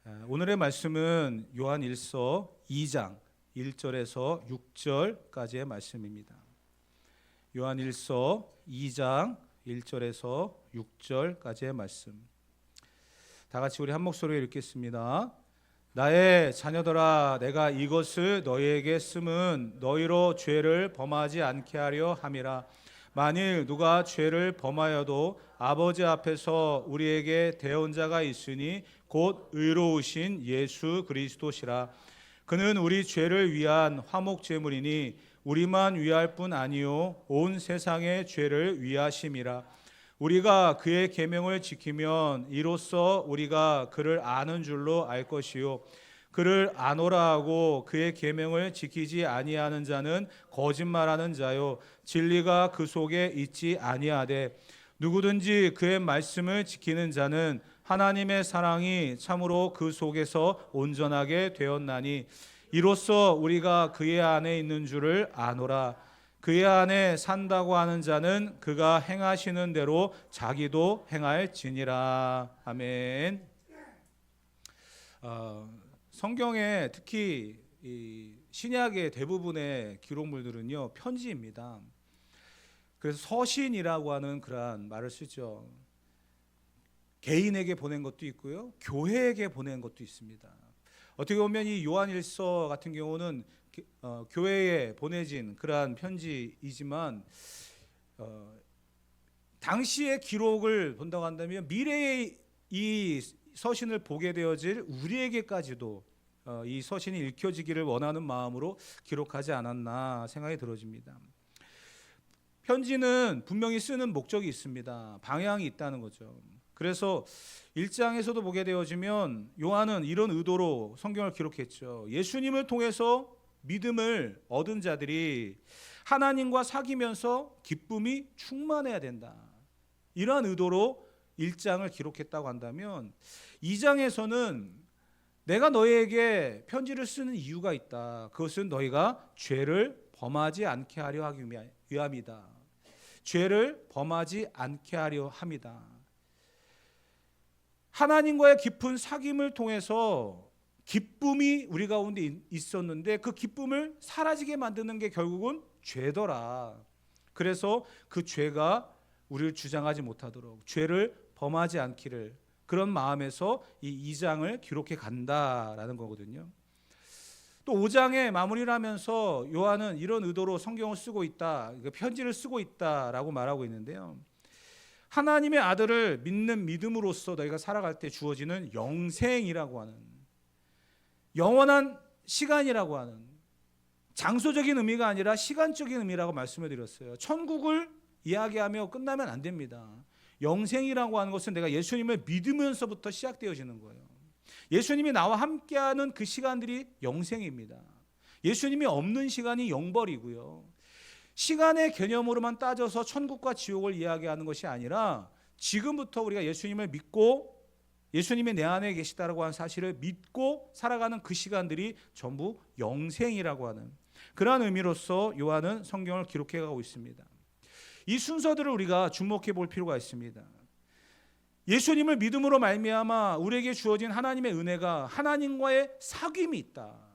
오늘의 말씀은 요한 1서 2장 1절에서 6절까지의 말씀입니다. 요한 1서 2장 1절에서 6절까지의 말씀. 다 같이 우리 한 목소리로 읽겠습니다. 나의 자녀들아, 내가 이것을 너희에게 쓰면 너희로 죄를 범하지 않게 하려 함이라. 만일 누가 죄를 범하여도 아버지 앞에서 우리에게 대언자가 있으니 곧 의로우신 예수 그리스도시라. 그는 우리 죄를 위한 화목 제물이니 우리만 위할 뿐 아니요 온 세상의 죄를 위하심이라. 우리가 그의 계명을 지키면 이로써 우리가 그를 아는 줄로 알 것이요 그를 아노라 하고 그의 계명을 지키지 아니하는 자는 거짓말하는 자요 진리가 그 속에 있지 아니하되 누구든지 그의 말씀을 지키는 자는 하나님의 사랑이 참으로 그 속에서 온전하게 되었나니 이로써 우리가 그의 안에 있는 줄을 아노라. 그의 안에 산다고 하는 자는 그가 행하시는 대로 자기도 행할지니라. 아멘. 성경에 특히 이 신약의 대부분의 기록물들은요 편지입니다. 그래서 서신이라고 하는 그러한 말을 쓰죠. 개인에게 보낸 것도 있고요, 교회에게 보낸 것도 있습니다. 어떻게 보면 이 요한일서 같은 경우는 교회에 보내진 그러한 편지이지만 당시의 기록을 본다고 한다면 미래의 이 서신을 보게 되어질 우리에게까지도 이 서신이 읽혀지기를 원하는 마음으로 기록하지 않았나 생각이 들어집니다. 편지는 분명히 쓰는 목적이 있습니다. 방향이 있다는 거죠. 그래서 1장에서도 보게 되어지면 요한은 이런 의도로 성경을 기록했죠. 예수님을 통해서 믿음을 얻은 자들이 하나님과 사귀면서 기쁨이 충만해야 된다. 이러한 의도로 1장을 기록했다고 한다면 2장에서는 내가 너희에게 편지를 쓰는 이유가 있다. 그것은 너희가 죄를 범하지 않게 하려 하기 위함이다. 죄를 범하지 않게 하려 함이다. 하나님과의 깊은 사귐을 통해서 기쁨이 우리 가운데 있었는데 그 기쁨을 사라지게 만드는 게 결국은 죄더라. 그래서 그 죄가 우리를 주장하지 못하도록 죄를 범하지 않기를 그런 마음에서 이 2장을 기록해 간다라는 거거든요. 또 5장에 마무리를 하면서 요한은 이런 의도로 성경을 쓰고 있다, 편지를 쓰고 있다라고 말하고 있는데요. 하나님의 아들을 믿는 믿음으로써 너희가 살아갈 때 주어지는 영생이라고 하는, 영원한 시간이라고 하는, 장소적인 의미가 아니라 시간적인 의미라고 말씀을 드렸어요. 천국을 이야기하며 끝나면 안 됩니다. 영생이라고 하는 것은 내가 예수님을 믿으면서부터 시작되어지는 거예요. 예수님이 나와 함께하는 그 시간들이 영생입니다. 예수님이 없는 시간이 영벌이고요. 시간의 개념으로만 따져서 천국과 지옥을 이야기하는 것이 아니라 지금부터 우리가 예수님을 믿고 예수님이 내 안에 계시다라고 하는 사실을 믿고 살아가는 그 시간들이 전부 영생이라고 하는 그러한 의미로서 요한은 성경을 기록해 가고 있습니다. 이 순서들을 우리가 주목해 볼 필요가 있습니다. 예수님을 믿음으로 말미암아 우리에게 주어진 하나님의 은혜가 하나님과의 사귐이 있다.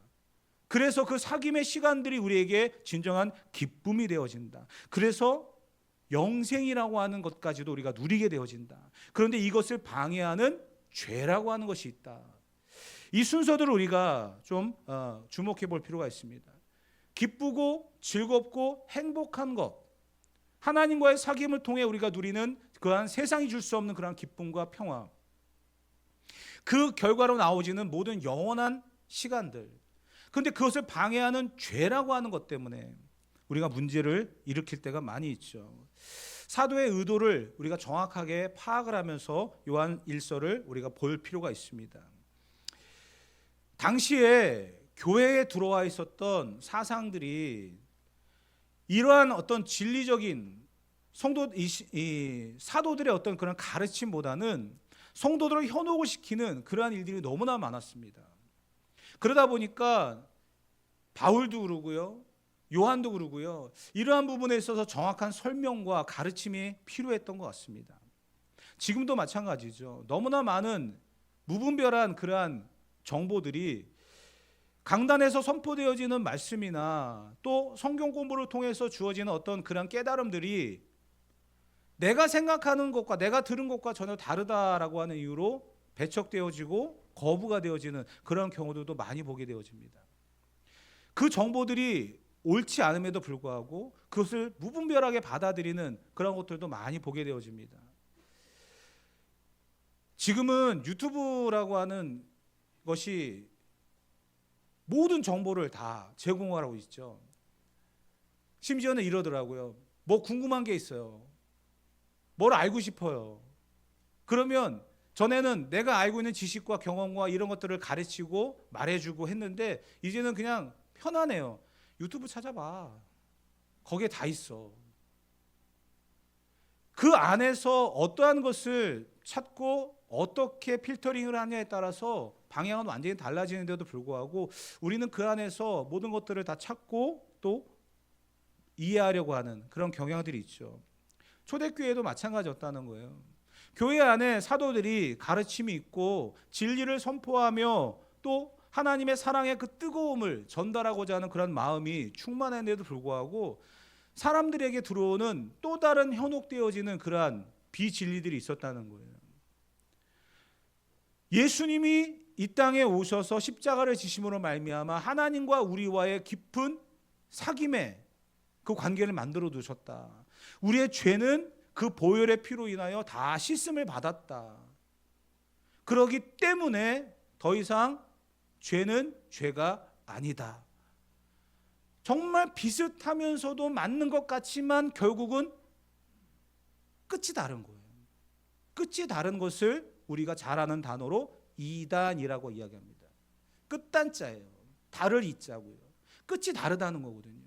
그래서 그 사귐의 시간들이 우리에게 진정한 기쁨이 되어진다. 그래서 영생이라고 하는 것까지도 우리가 누리게 되어진다. 그런데 이것을 방해하는 죄라고 하는 것이 있다. 이 순서들을 우리가 좀 주목해 볼 필요가 있습니다. 기쁘고 즐겁고 행복한 것, 하나님과의 사귐을 통해 우리가 누리는 그러한 세상이 줄 수 없는 그러한 기쁨과 평화, 그 결과로 나오지는 모든 영원한 시간들, 그런데 그것을 방해하는 죄라고 하는 것 때문에 우리가 문제를 일으킬 때가 많이 있죠. 사도의 의도를 우리가 정확하게 파악을 하면서 요한 1서를 우리가 볼 필요가 있습니다. 당시에 교회에 들어와 있었던 사상들이 이러한 어떤 진리적인 사도들의 어떤 그런 가르침보다는 성도들을 현혹을 시키는 그러한 일들이 너무나 많았습니다. 그러다 보니까 바울도 그러고요, 요한도 그러고요, 이러한 부분에 있어서 정확한 설명과 가르침이 필요했던 것 같습니다. 지금도 마찬가지죠. 너무나 많은 무분별한 그러한 정보들이 강단에서 선포되어지는 말씀이나 또 성경 공부를 통해서 주어지는 어떤 그런 깨달음들이 내가 생각하는 것과 내가 들은 것과 전혀 다르다라고 하는 이유로 배척되어지고 거부가 되어지는 그런 경우들도 많이 보게 되어집니다. 그 정보들이 옳지 않음에도 불구하고 그것을 무분별하게 받아들이는 그런 것들도 많이 보게 되어집니다. 지금은 유튜브라고 하는 것이 모든 정보를 다 제공하고 있죠. 심지어는 이러더라고요. 뭐 궁금한 게 있어요. 뭘 알고 싶어요. 그러면 전에는 내가 알고 있는 지식과 경험과 이런 것들을 가르치고 말해주고 했는데 이제는 그냥 편하네요. 유튜브 찾아봐. 거기에 다 있어. 그 안에서 어떠한 것을 찾고 어떻게 필터링을 하냐에 따라서 방향은 완전히 달라지는데도 불구하고 우리는 그 안에서 모든 것들을 다 찾고 또 이해하려고 하는 그런 경향들이 있죠. 초대교회도 마찬가지였다는 거예요. 교회 안에 사도들이 가르침이 있고 진리를 선포하며 또 하나님의 사랑의 그 뜨거움을 전달하고자 하는 그런 마음이 충만한데도 불구하고 사람들에게 들어오는 또 다른 현혹되어지는 그러한 비진리들이 있었다는 거예요. 예수님이 이 땅에 오셔서 십자가를 지심으로 말미암아 하나님과 우리와의 깊은 사귐의 그 관계를 만들어 두셨다. 우리의 죄는 그 보혈의 피로 인하여 다 씻음을 받았다. 그러기 때문에 더 이상 죄는 죄가 아니다. 정말 비슷하면서도 맞는 것 같지만 결국은 끝이 다른 거예요. 끝이 다른 것을 우리가 잘 아는 단어로 이단이라고 이야기합니다. 끝단자예요. 다를 이자고요. 끝이 다르다는 거거든요.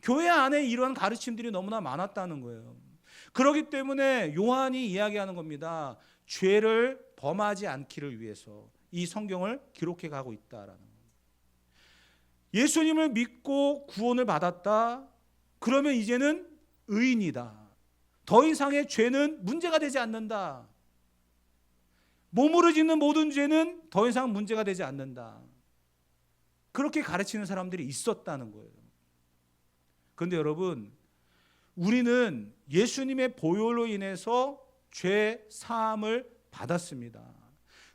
교회 안에 이러한 가르침들이 너무나 많았다는 거예요. 그렇기 때문에 요한이 이야기하는 겁니다. 죄를 범하지 않기를 위해서 이 성경을 기록해 가고 있다라는 거예요. 예수님을 믿고 구원을 받았다. 그러면 이제는 의인이다. 더 이상의 죄는 문제가 되지 않는다. 몸으로 짓는 모든 죄는 더 이상 문제가 되지 않는다. 그렇게 가르치는 사람들이 있었다는 거예요. 그런데 여러분, 우리는 예수님의 보혈로 인해서 죄 사함을 받았습니다.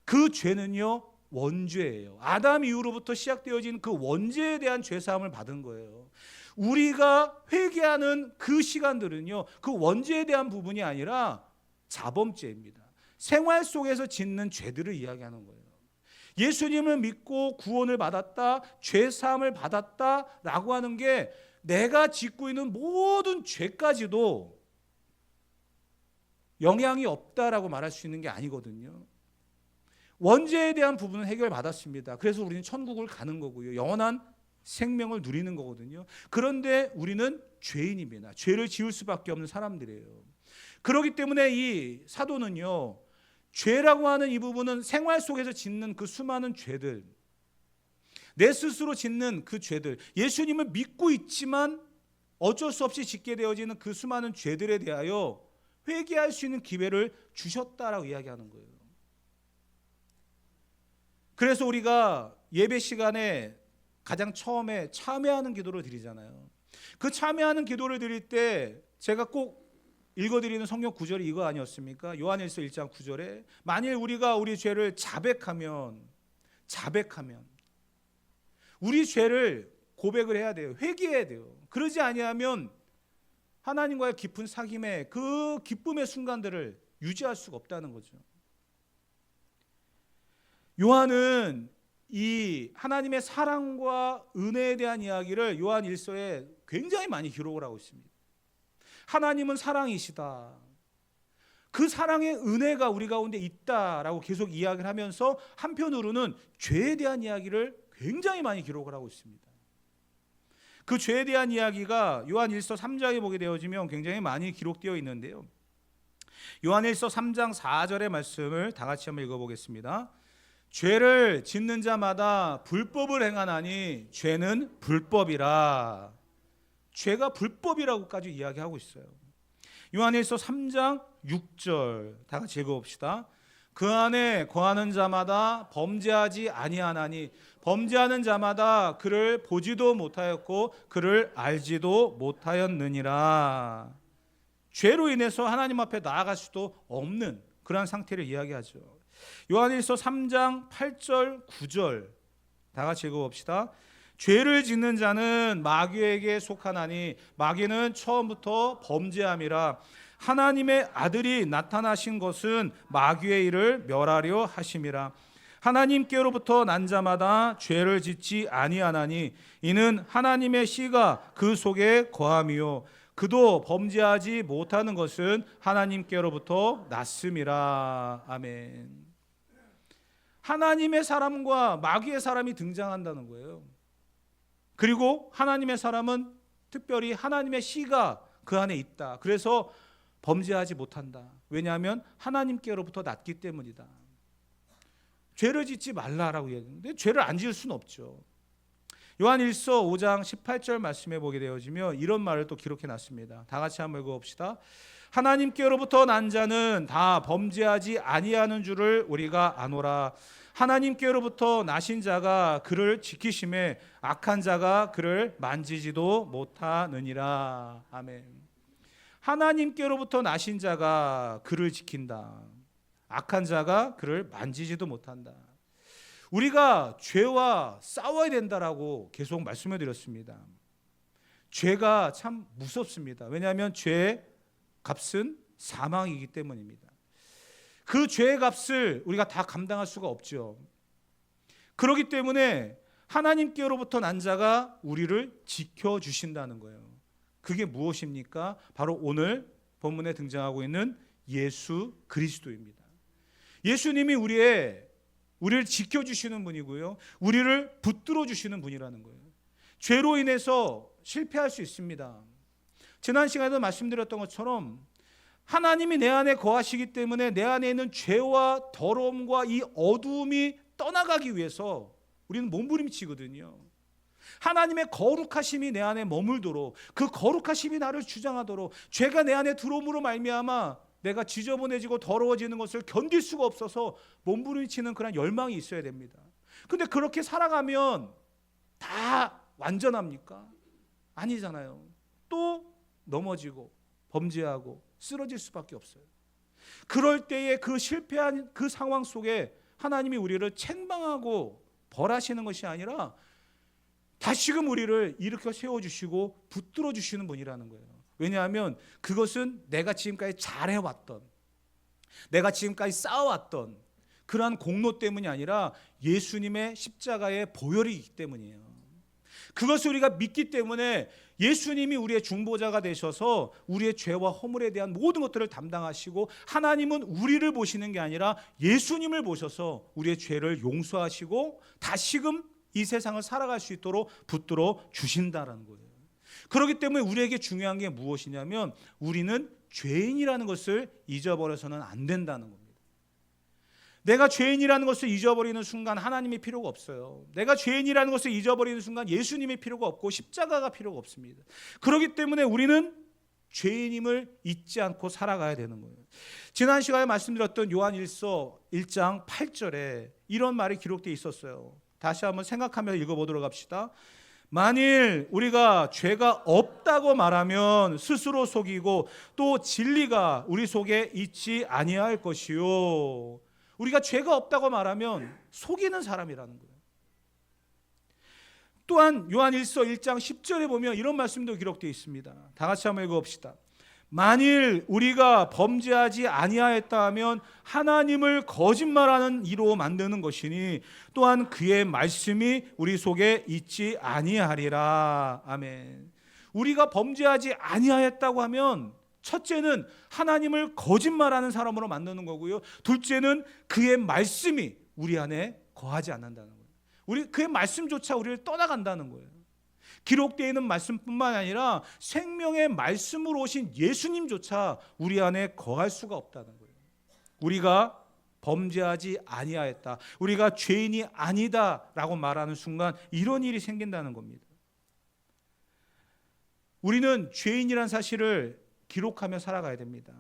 그 죄는요, 원죄예요. 아담 이후로부터 시작되어진 그 원죄에 대한 죄 사함을 받은 거예요. 우리가 회개하는 그 시간들은요, 그 원죄에 대한 부분이 아니라 자범죄입니다. 생활 속에서 짓는 죄들을 이야기하는 거예요. 예수님을 믿고 구원을 받았다, 죄 사함을 받았다라고 하는 게 내가 짓고 있는 모든 죄까지도 영향이 없다라고 말할 수 있는 게 아니거든요. 원죄에 대한 부분은 해결받았습니다. 그래서 우리는 천국을 가는 거고요. 영원한 생명을 누리는 거거든요. 그런데 우리는 죄인입니다. 죄를 지을 수밖에 없는 사람들이에요. 그렇기 때문에 이 사도는요, 죄라고 하는 이 부분은 생활 속에서 짓는 그 수많은 죄들, 내 스스로 짓는 그 죄들, 예수님을 믿고 있지만 어쩔 수 없이 짓게 되어지는 그 수많은 죄들에 대하여 회개할 수 있는 기회를 주셨다라고 이야기하는 거예요. 그래서 우리가 예배 시간에 가장 처음에 참회하는 기도를 드리잖아요. 그 참회하는 기도를 드릴 때 제가 꼭 읽어드리는 성경 구절이 이거 아니었습니까? 요한일서 1장 9절에 만일 우리가 우리 죄를 자백하면 우리 죄를 고백을 해야 돼요. 회개해야 돼요. 그러지 아니하면 하나님과의 깊은 사귐의 그 기쁨의 순간들을 유지할 수가 없다는 거죠. 요한은 이 하나님의 사랑과 은혜에 대한 이야기를 요한 1서에 굉장히 많이 기록을 하고 있습니다. 하나님은 사랑이시다. 그 사랑의 은혜가 우리 가운데 있다라고 계속 이야기를 하면서 한편으로는 죄에 대한 이야기를 굉장히 많이 기록을 하고 있습니다. 그 죄에 대한 이야기가 요한 1서 3장에 보게 되어지면 굉장히 많이 기록되어 있는데요. 요한 1서 3장 4절의 말씀을 다 같이 한번 읽어보겠습니다. 죄를 짓는 자마다 불법을 행하나니 죄는 불법이라. 죄가 불법이라고까지 이야기하고 있어요. 요한일서 3장 6절 다 같이 읽어봅시다. 그 안에 거하는 자마다 범죄하지 아니하나니 범죄하는 자마다 그를 보지도 못하였고 그를 알지도 못하였느니라. 죄로 인해서 하나님 앞에 나아갈 수도 없는 그러한 상태를 이야기하죠. 요한일서 3장 8절 9절 다 같이 읽어봅시다. 죄를 짓는 자는 마귀에게 속하나니 마귀는 처음부터 범죄함이라. 하나님의 아들이 나타나신 것은 마귀의 일을 멸하려 하심이라. 하나님께로부터 난 자마다 죄를 짓지 아니하나니 이는 하나님의 씨가 그 속에 거함이요 그도 범죄하지 못하는 것은 하나님께로부터 났음이라. 아멘. 하나님의 사람과 마귀의 사람이 등장한다는 거예요. 그리고 하나님의 사람은 특별히 하나님의 씨가 그 안에 있다. 그래서 범죄하지 못한다. 왜냐하면 하나님께로부터 났기 때문이다. 죄를 짓지 말라라고 얘기했는데 죄를 안 지을 수는 없죠. 요한일서 5장 18절 말씀해 보게 되어지며 이런 말을 또 기록해 놨습니다. 다 같이 한번 읽어봅시다. 하나님께로부터 난 자는 다 범죄하지 아니하는 줄을 우리가 아노라. 하나님께로부터 나신 자가 그를 지키심에 악한 자가 그를 만지지도 못하느니라. 아멘. 하나님께로부터 나신 자가 그를 지킨다. 악한 자가 그를 만지지도 못한다. 우리가 죄와 싸워야 된다라고 계속 말씀해 드렸습니다. 죄가 참 무섭습니다. 왜냐하면 죄의 값은 사망이기 때문입니다. 그 죄의 값을 우리가 다 감당할 수가 없죠. 그렇기 때문에 하나님께로부터 난 자가 우리를 지켜주신다는 거예요. 그게 무엇입니까? 바로 오늘 본문에 등장하고 있는 예수 그리스도입니다. 예수님이 우리를 지켜주시는 분이고요. 우리를 붙들어 주시는 분이라는 거예요. 죄로 인해서 실패할 수 있습니다. 지난 시간에도 말씀드렸던 것처럼 하나님이 내 안에 거하시기 때문에 내 안에 있는 죄와 더러움과 이 어두움이 떠나가기 위해서 우리는 몸부림치거든요. 하나님의 거룩하심이 내 안에 머물도록, 그 거룩하심이 나를 주장하도록, 죄가 내 안에 들어옴으로 말미암아 내가 지저분해지고 더러워지는 것을 견딜 수가 없어서 몸부림치는 그런 열망이 있어야 됩니다. 근데 그렇게 살아가면 다 완전합니까? 아니잖아요. 또 넘어지고 범죄하고 쓰러질 수밖에 없어요. 그럴 때에 그 실패한 그 상황 속에 하나님이 우리를 책망하고 벌하시는 것이 아니라 다시금 우리를 일으켜 세워주시고 붙들어 주시는 분이라는 거예요. 왜냐하면 그것은 내가 지금까지 잘해왔던, 내가 지금까지 쌓아왔던 그러한 공로 때문이 아니라 예수님의 십자가의 보혈이기 때문이에요. 그것을 우리가 믿기 때문에 예수님이 우리의 중보자가 되셔서 우리의 죄와 허물에 대한 모든 것들을 담당하시고, 하나님은 우리를 보시는 게 아니라 예수님을 보셔서 우리의 죄를 용서하시고 다시금 이 세상을 살아갈 수 있도록 붙들어 주신다는 거예요. 그렇기 때문에 우리에게 중요한 게 무엇이냐면 우리는 죄인이라는 것을 잊어버려서는 안 된다는 겁니다. 내가 죄인이라는 것을 잊어버리는 순간 하나님이 필요가 없어요. 내가 죄인이라는 것을 잊어버리는 순간 예수님이 필요가 없고 십자가가 필요가 없습니다. 그렇기 때문에 우리는 죄인임을 잊지 않고 살아가야 되는 거예요. 지난 시간에 말씀드렸던 요한일서 1장 8절에 이런 말이 기록되어 있었어요. 다시 한번 생각하며 읽어보도록 합시다. 만일 우리가 죄가 없다고 말하면 스스로 속이고 또 진리가 우리 속에 있지 아니할 것이요. 우리가 죄가 없다고 말하면 속이는 사람이라는 거예요. 또한 요한일서 1장 10절에 보면 이런 말씀도 기록되어 있습니다. 다 같이 한번 읽어봅시다. 만일 우리가 범죄하지 아니하였다 하면 하나님을 거짓말하는 이로 만드는 것이니 또한 그의 말씀이 우리 속에 있지 아니하리라. 아멘. 우리가 범죄하지 아니하였다고 하면 첫째는 하나님을 거짓말하는 사람으로 만드는 거고요. 둘째는 그의 말씀이 우리 안에 거하지 않는다는 거예요. 그의 말씀조차 우리를 떠나간다는 거예요. 기록되어 있는 말씀뿐만 아니라 생명의 말씀으로 오신 예수님조차 우리 안에 거할 수가 없다는 거예요. 우리가 범죄하지 아니하였다, 우리가 죄인이 아니다라고 말하는 순간 이런 일이 생긴다는 겁니다. 우리는 죄인이라는 사실을 기록하며 살아가야 됩니다.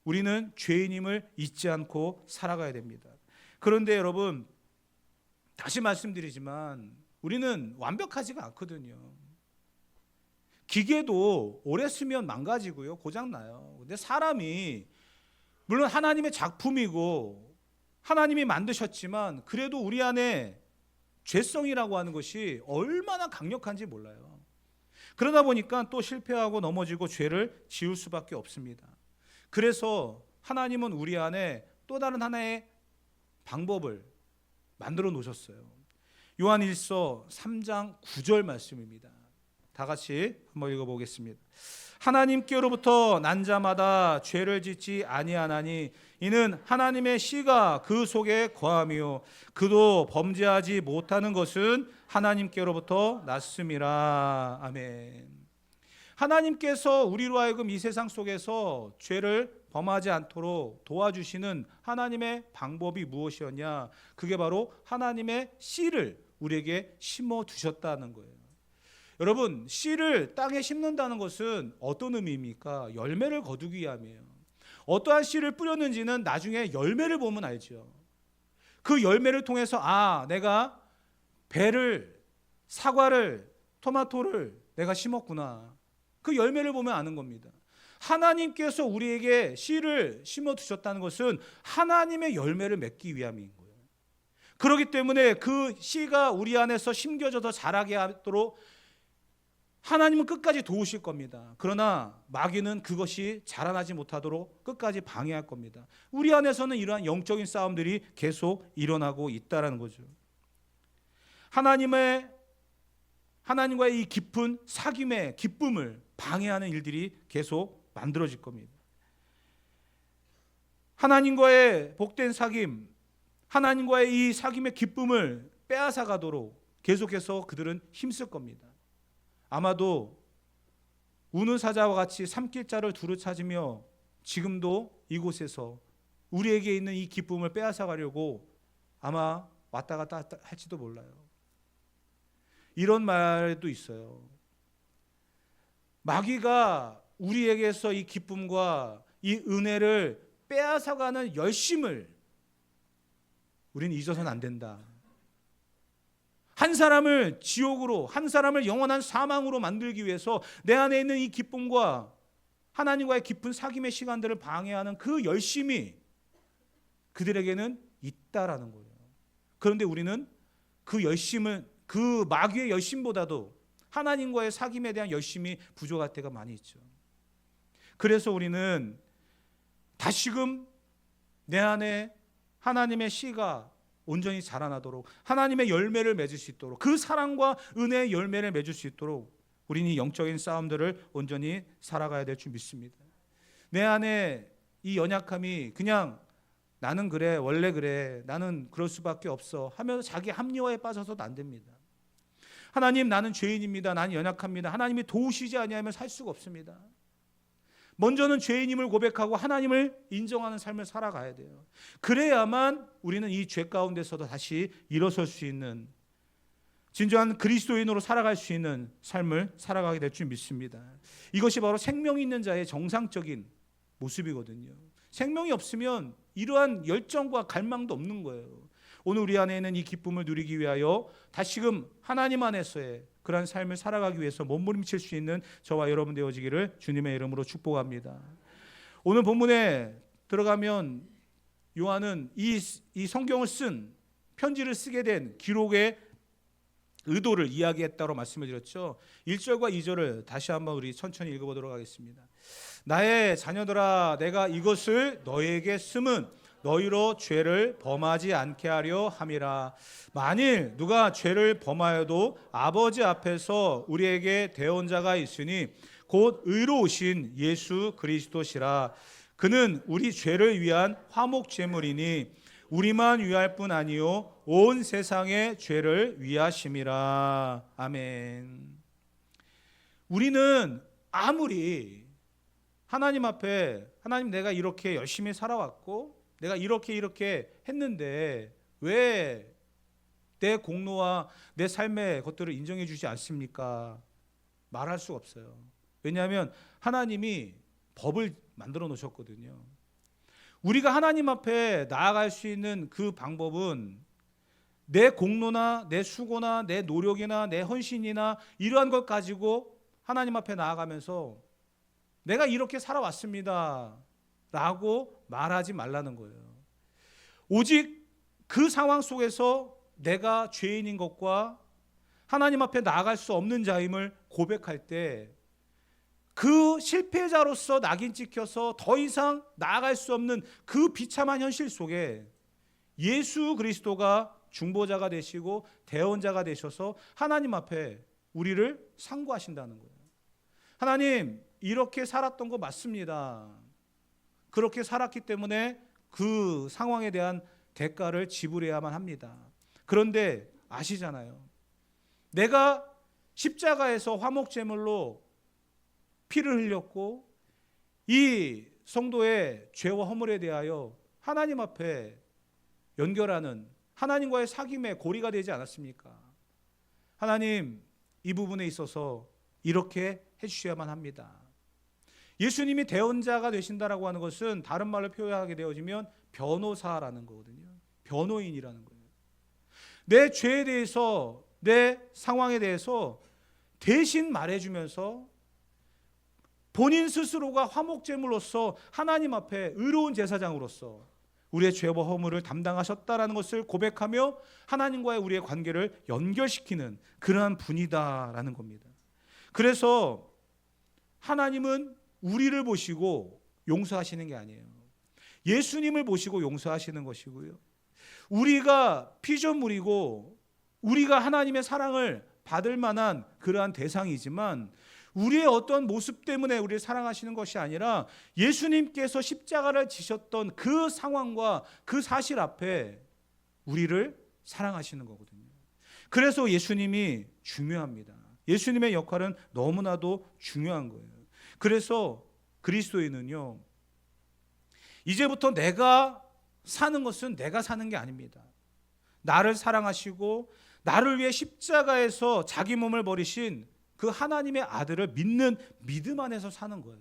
우리는 죄인임을 잊지 않고 살아가야 됩니다. 그런데 여러분, 다시 말씀드리지만 우리는 완벽하지가 않거든요. 기계도 오래 쓰면 망가지고요, 고장나요. 근데 사람이 물론 하나님의 작품이고 하나님이 만드셨지만 그래도 우리 안에 죄성이라고 하는 것이 얼마나 강력한지 몰라요. 그러다 보니까 또 실패하고 넘어지고 죄를 지을 수밖에 없습니다. 그래서 하나님은 우리 안에 또 다른 하나의 방법을 만들어 놓으셨어요. 요한일서 3장 9절 말씀입니다. 다 같이 한번 읽어보겠습니다. 하나님께로부터 난 자마다 죄를 짓지 아니하나니 이는 하나님의 씨가 그 속에 거함이요 그도 범죄하지 못하는 것은 하나님께로부터 났음이라. 아멘. 하나님께서 우리로 하여금 이 세상 속에서 죄를 범하지 않도록 도와주시는 하나님의 방법이 무엇이었냐? 그게 바로 하나님의 씨를 우리에게 심어 두셨다는 거예요. 여러분, 씨를 땅에 심는다는 것은 어떤 의미입니까? 열매를 거두기 위함이에요. 어떠한 씨를 뿌렸는지는 나중에 열매를 보면 알죠. 그 열매를 통해서 내가 배를, 사과를, 토마토를 내가 심었구나. 그 열매를 보면 아는 겁니다. 하나님께서 우리에게 씨를 심어 두셨다는 것은 하나님의 열매를 맺기 위함인 거예요. 그렇기 때문에 그 씨가 우리 안에서 심겨져서 자라게 하도록 하나님은 끝까지 도우실 겁니다. 그러나 마귀는 그것이 자라나지 못하도록 끝까지 방해할 겁니다. 우리 안에서는 이러한 영적인 싸움들이 계속 일어나고 있다는 거죠. 하나님과의 이 깊은 사귐의 기쁨을 방해하는 일들이 계속 만들어질 겁니다. 하나님과의 복된 사귐, 하나님과의 이 사귐의 기쁨을 빼앗아 가도록 계속해서 그들은 힘쓸 겁니다. 아마도 우는 사자와 같이 삼킬 자를 두루 찾으며 지금도 이곳에서 우리에게 있는 이 기쁨을 빼앗아 가려고 아마 왔다 갔다 할지도 몰라요. 이런 말도 있어요. 마귀가 우리에게서 이 기쁨과 이 은혜를 빼앗아가는 열심을 우리는 잊어서는 안 된다. 한 사람을 지옥으로, 한 사람을 영원한 사망으로 만들기 위해서 내 안에 있는 이 기쁨과 하나님과의 깊은 사귐의 시간들을 방해하는 그 열심이 그들에게는 있다라는 거예요. 그런데 우리는 그 열심을, 그 마귀의 열심보다도 하나님과의 사귐에 대한 열심이 부족할 때가 많이 있죠. 그래서 우리는 다시금 내 안에 하나님의 씨가 온전히 자라나도록, 하나님의 열매를 맺을 수 있도록, 그 사랑과 은혜의 열매를 맺을 수 있도록 우리는 이 영적인 싸움들을 온전히 살아가야 될 줄 믿습니다. 내 안에 이 연약함이 그냥 나는 그래, 원래 그래, 나는 그럴 수밖에 없어 하면서 자기 합리화에 빠져서도 안 됩니다. 하나님, 나는 죄인입니다. 나는 연약합니다. 하나님이 도우시지 아니하면 살 수가 없습니다. 먼저는 죄인임을 고백하고 하나님을 인정하는 삶을 살아가야 돼요. 그래야만 우리는 이 죄 가운데서도 다시 일어설 수 있는 진정한 그리스도인으로 살아갈 수 있는 삶을 살아가게 될 줄 믿습니다. 이것이 바로 생명이 있는 자의 정상적인 모습이거든요. 생명이 없으면 이러한 열정과 갈망도 없는 거예요. 오늘 우리 안에 있는 이 기쁨을 누리기 위하여 다시금 하나님 안에서의 그러한 삶을 살아가기 위해서 몸부림칠 수 있는 저와 여러분 되어지기를 주님의 이름으로 축복합니다. 오늘 본문에 들어가면 요한은 이 성경을 쓴, 편지를 쓰게 된 기록의 의도를 이야기했다고 말씀을 드렸죠. 1절과 2절을 다시 한번 우리 천천히 읽어보도록 하겠습니다. 나의 자녀들아, 내가 이것을 너희에게 쓰면 너희로 죄를 범하지 않게 하려 함이라. 만일 누가 죄를 범하여도 아버지 앞에서 우리에게 대언자가 있으니 곧 의로우신 예수 그리스도시라. 그는 우리 죄를 위한 화목 제물이니 우리만 위할 뿐 아니요 온 세상의 죄를 위하심이라. 아멘. 우리는 아무리 하나님 앞에, 하나님 내가 이렇게 열심히 살아왔고 내가 이렇게 했는데 왜 내 공로와 내 삶의 것들을 인정해 주지 않습니까? 말할 수 없어요. 왜냐하면 하나님이 법을 만들어 놓으셨거든요. 우리가 하나님 앞에 나아갈 수 있는 그 방법은 내 공로나 내 수고나 내 노력이나 내 헌신이나 이러한 것 가지고 하나님 앞에 나아가면서 내가 이렇게 살아왔습니다 라고 말하지 말라는 거예요. 오직 그 상황 속에서 내가 죄인인 것과 하나님 앞에 나아갈 수 없는 자임을 고백할 때 그 실패자로서 낙인 찍혀서 더 이상 나아갈 수 없는 그 비참한 현실 속에 예수 그리스도가 중보자가 되시고 대언자가 되셔서 하나님 앞에 우리를 상고하신다는 거예요. 하나님, 이렇게 살았던 거 맞습니다. 그렇게 살았기 때문에 그 상황에 대한 대가를 지불해야만 합니다. 그런데 아시잖아요. 내가 십자가에서 화목제물로 피를 흘렸고 이 성도의 죄와 허물에 대하여 하나님 앞에 연결하는 하나님과의 사귐의 고리가 되지 않았습니까? 하나님, 이 부분에 있어서 이렇게 해주셔야만 합니다. 예수님이 대언자가 되신다라고 하는 것은 다른 말로 표현하게 되어지면 변호사라는 거거든요. 변호인이라는 거예요. 내 죄에 대해서, 내 상황에 대해서 대신 말해주면서 본인 스스로가 화목제물로서 하나님 앞에 의로운 제사장으로서 우리의 죄와 허물을 담당하셨다라는 것을 고백하며 하나님과의 우리의 관계를 연결시키는 그러한 분이다라는 겁니다. 그래서 하나님은 우리를 보시고 용서하시는 게 아니에요. 예수님을 보시고 용서하시는 것이고요. 우리가 피조물이고 우리가 하나님의 사랑을 받을 만한 그러한 대상이지만 우리의 어떤 모습 때문에 우리를 사랑하시는 것이 아니라 예수님께서 십자가를 지셨던 그 상황과 그 사실 앞에 우리를 사랑하시는 거거든요. 그래서 예수님이 중요합니다. 예수님의 역할은 너무나도 중요한 거예요. 그래서 그리스도인은요, 이제부터 내가 사는 것은 내가 사는 게 아닙니다. 나를 사랑하시고 나를 위해 십자가에서 자기 몸을 버리신 그 하나님의 아들을 믿는 믿음 안에서 사는 거예요.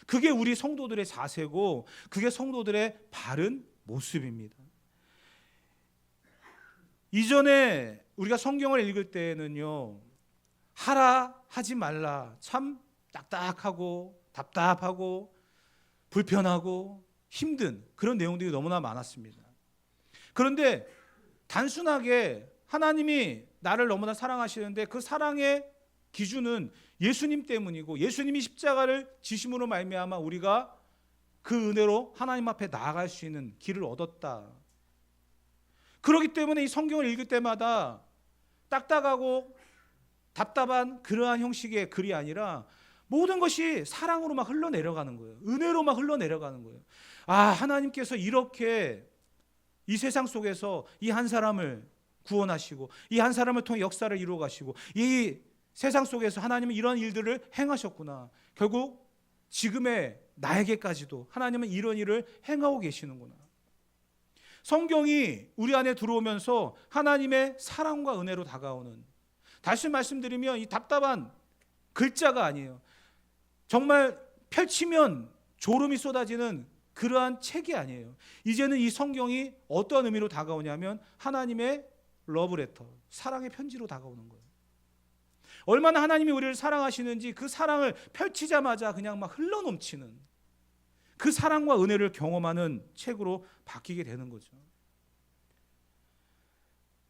그게 우리 성도들의 자세고 그게 성도들의 바른 모습입니다. 이전에 우리가 성경을 읽을 때에는요, 하라 하지 말라 참 딱딱하고 답답하고 불편하고 힘든 그런 내용들이 너무나 많았습니다. 그런데 단순하게 하나님이 나를 너무나 사랑하시는데 그 사랑의 기준은 예수님 때문이고 예수님이 십자가를 지심으로 말미암아 우리가 그 은혜로 하나님 앞에 나아갈 수 있는 길을 얻었다. 그렇기 때문에 이 성경을 읽을 때마다 딱딱하고 답답한 그러한 형식의 글이 아니라 모든 것이 사랑으로 막 흘러내려가는 거예요. 은혜로 막 흘러내려가는 거예요. 아, 하나님께서 이렇게 이 세상 속에서 이 한 사람을 구원하시고 이 한 사람을 통해 역사를 이루어 가시고 이 세상 속에서 하나님은 이런 일들을 행하셨구나. 결국 지금의 나에게까지도 하나님은 이런 일을 행하고 계시는구나. 성경이 우리 안에 들어오면서 하나님의 사랑과 은혜로 다가오는, 다시 말씀드리면 이 답답한 글자가 아니에요. 정말 펼치면 졸음이 쏟아지는 그러한 책이 아니에요. 이제는 이 성경이 어떤 의미로 다가오냐면 하나님의 러브레터, 사랑의 편지로 다가오는 거예요. 얼마나 하나님이 우리를 사랑하시는지 그 사랑을 펼치자마자 그냥 막 흘러넘치는 그 사랑과 은혜를 경험하는 책으로 바뀌게 되는 거죠.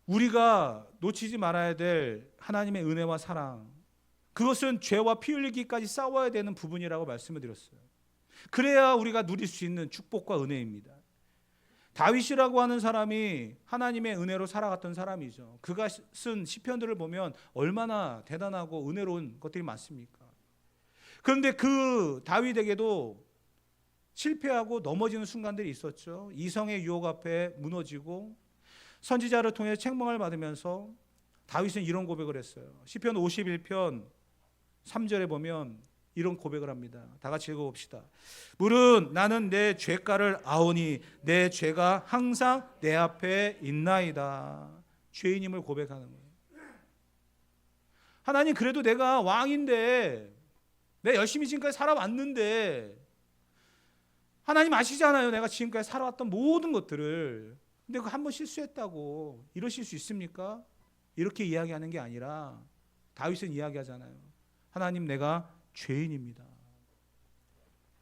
우리가 놓치지 말아야 될 하나님의 은혜와 사랑, 그것은 죄와 피 흘리기까지 싸워야 되는 부분이라고 말씀을 드렸어요. 그래야 우리가 누릴 수 있는 축복과 은혜입니다. 다윗이라고 하는 사람이 하나님의 은혜로 살아갔던 사람이죠. 그가 쓴 시편들을 보면 얼마나 대단하고 은혜로운 것들이 많습니까? 그런데 그 다윗에게도 실패하고 넘어지는 순간들이 있었죠. 이성의 유혹 앞에 무너지고 선지자를 통해 책망을 받으면서 다윗은 이런 고백을 했어요. 시편 51편 3절에 보면 이런 고백을 합니다. 다 같이 읽어봅시다. 물은 나는 내 죄가를 아오니 내 죄가 항상 내 앞에 있나이다. 죄인임을 고백하는 거예요. 하나님, 그래도 내가 왕인데, 내가 열심히 지금까지 살아왔는데 하나님 아시잖아요. 내가 지금까지 살아왔던 모든 것들을. 근데 그 한 번 실수했다고 이러실 수 있습니까? 이렇게 이야기하는 게 아니라 다윗은 이야기하잖아요. 하나님, 내가 죄인입니다.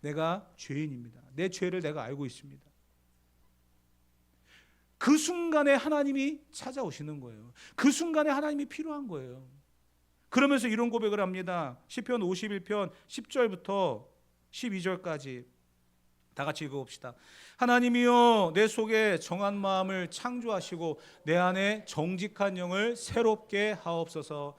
내가 죄인입니다. 내 죄를 내가 알고 있습니다. 그 순간에 하나님이 찾아오시는 거예요. 그 순간에 하나님이 필요한 거예요. 그러면서 이런 고백을 합니다. 시편 51편 10절부터 12절까지 다 같이 읽어봅시다. 하나님이여, 내 속에 정한 마음을 창조하시고 내 안에 정직한 영을 새롭게 하옵소서.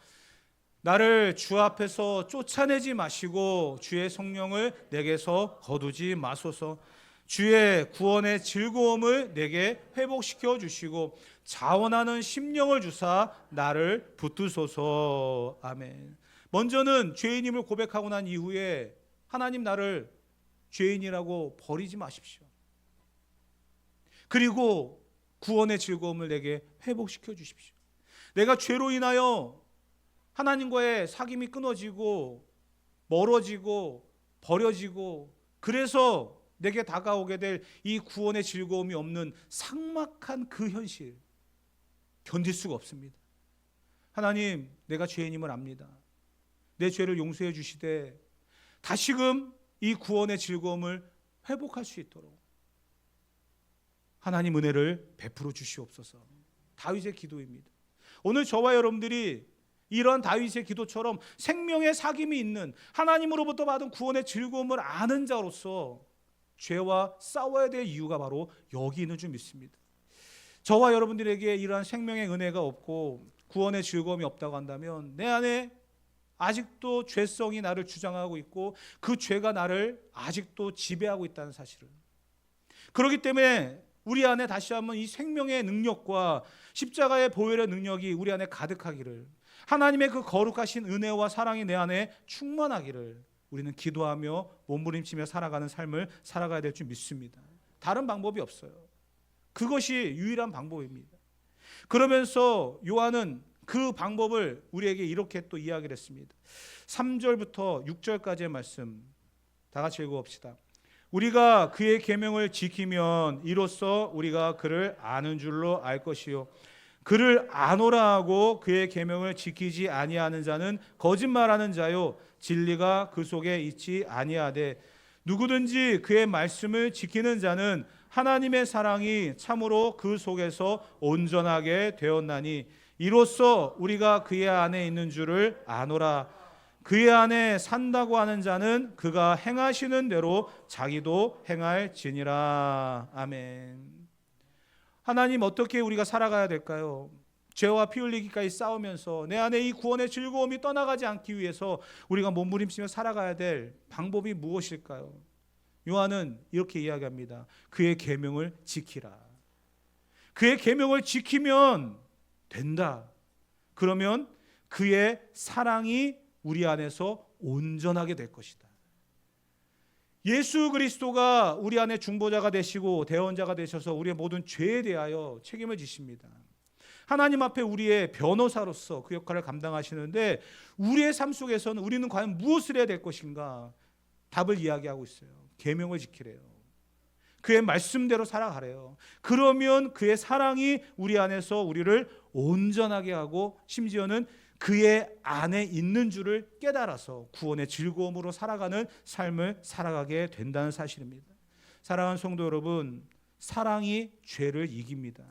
나를 주 앞에서 쫓아내지 마시고 주의 성령을 내게서 거두지 마소서. 주의 구원의 즐거움을 내게 회복시켜 주시고 자원하는 심령을 주사 나를 붙드소서. 아멘. 먼저는 죄인임을 고백하고 난 이후에 하나님, 나를 죄인이라고 버리지 마십시오. 그리고 구원의 즐거움을 내게 회복시켜 주십시오. 내가 죄로 인하여 하나님과의 사귐이 끊어지고 멀어지고 버려지고, 그래서 내게 다가오게 될 이 구원의 즐거움이 없는 삭막한 그 현실, 견딜 수가 없습니다. 하나님, 내가 죄인임을 압니다. 내 죄를 용서해 주시되 다시금 이 구원의 즐거움을 회복할 수 있도록 하나님 은혜를 베풀어 주시옵소서. 다윗의 기도입니다. 오늘 저와 여러분들이 이런 다윗의 기도처럼 생명의 사귐이 있는, 하나님으로부터 받은 구원의 즐거움을 아는 자로서 죄와 싸워야 될 이유가 바로 여기 있는 줄 믿습니다. 저와 여러분들에게 이러한 생명의 은혜가 없고 구원의 즐거움이 없다고 한다면 내 안에 아직도 죄성이 나를 주장하고 있고 그 죄가 나를 아직도 지배하고 있다는 사실을, 그렇기 때문에 우리 안에 다시 한번 이 생명의 능력과 십자가의 보혈의 능력이 우리 안에 가득하기를, 하나님의 그 거룩하신 은혜와 사랑이 내 안에 충만하기를 우리는 기도하며 몸부림치며 살아가는 삶을 살아가야 될 줄 믿습니다. 다른 방법이 없어요. 그것이 유일한 방법입니다. 그러면서 요한은 그 방법을 우리에게 이렇게 또 이야기를 했습니다. 3절부터 6절까지의 말씀 다 같이 읽어봅시다. 우리가 그의 계명을 지키면 이로써 우리가 그를 아는 줄로 알 것이요, 그를 아노라 하고 그의 계명을 지키지 아니하는 자는 거짓말하는 자요, 진리가 그 속에 있지 아니하되 누구든지 그의 말씀을 지키는 자는 하나님의 사랑이 참으로 그 속에서 온전하게 되었나니 이로써 우리가 그의 안에 있는 줄을 아노라. 그의 안에 산다고 하는 자는 그가 행하시는 대로 자기도 행할지니라. 아멘. 하나님, 어떻게 우리가 살아가야 될까요? 죄와 피 흘리기까지 싸우면서 내 안에 이 구원의 즐거움이 떠나가지 않기 위해서 우리가 몸부림치며 살아가야 될 방법이 무엇일까요? 요한은 이렇게 이야기합니다. 그의 계명을 지키라. 그의 계명을 지키면 된다. 그러면 그의 사랑이 우리 안에서 온전하게 될 것이다. 예수 그리스도가 우리 안에 중보자가 되시고 대언자가 되셔서 우리의 모든 죄에 대하여 책임을 지십니다. 하나님 앞에 우리의 변호사로서 그 역할을 감당하시는데 우리의 삶 속에서는 우리는 과연 무엇을 해야 될 것인가? 답을 이야기하고 있어요. 계명을 지키래요. 그의 말씀대로 살아가래요. 그러면 그의 사랑이 우리 안에서 우리를 온전하게 하고 심지어는 그의 안에 있는 줄을 깨달아서 구원의 즐거움으로 살아가는 삶을 살아가게 된다는 사실입니다. 사랑하는 성도 여러분, 사랑이 죄를 이깁니다.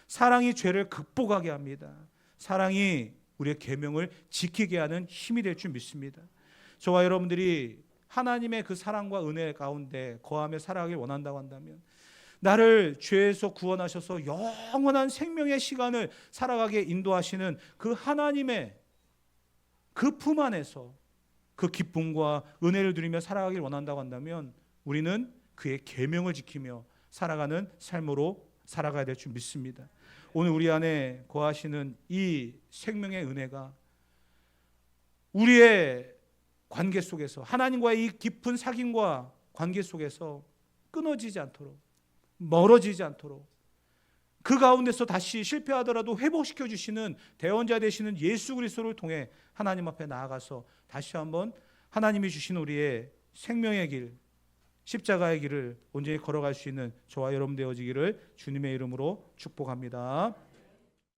사랑이 죄를 극복하게 합니다. 사랑이 우리의 계명을 지키게 하는 힘이 될 줄 믿습니다. 저와 여러분들이 하나님의 그 사랑과 은혜 가운데 거하며 살아가길 원한다고 한다면 나를 죄에서 구원하셔서 영원한 생명의 시간을 살아가게 인도하시는 그 하나님의 그 품 안에서 그 기쁨과 은혜를 누리며 살아가길 원한다고 한다면 우리는 그의 계명을 지키며 살아가는 삶으로 살아가야 될 줄 믿습니다. 오늘 우리 안에 거하시는 이 생명의 은혜가 우리의 관계 속에서 하나님과의 이 깊은 사귐과 관계 속에서 끊어지지 않도록, 멀어지지 않도록, 그 가운데서 다시 실패하더라도 회복시켜 주시는 대언자 되시는 예수 그리스도를 통해 하나님 앞에 나아가서 다시 한번 하나님이 주신 우리의 생명의 길, 십자가의 길을 온전히 걸어갈 수 있는 저와 여러분 되어지기를 주님의 이름으로 축복합니다.